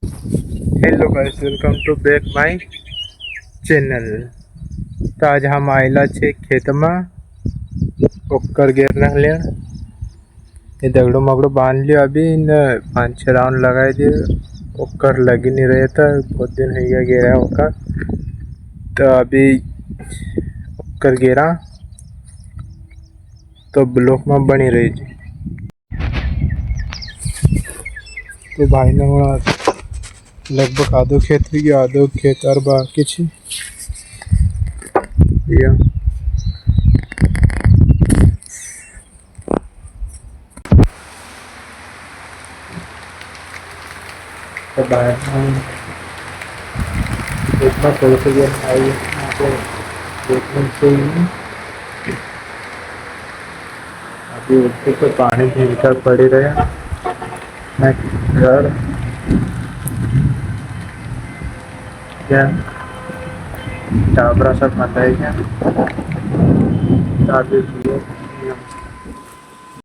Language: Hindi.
Hello guys, welcome to back my channel. तो आज हम आयला छे खेत में ओकर गेर नहले ये दगड़ो मगड़ो बांध लियो। अभी न 5-6 राउंड लगाए दिए, ओकर लगी नहीं रहे था। बहुत दिन हो गया गेरा ओकर। तो अभी ओकर गेरा तो ब्लॉक में बनी रही थी। तो भाई ने लगभग आधो खेत भी गया, आधो खेत और बाकी छे। या तो बाहर इतना थोड़े से गेम आई तो देखने से ही अभी उसके तो पानी भीतर पड़े रहे। मैं घर क्या टाबरा सब बताए क्या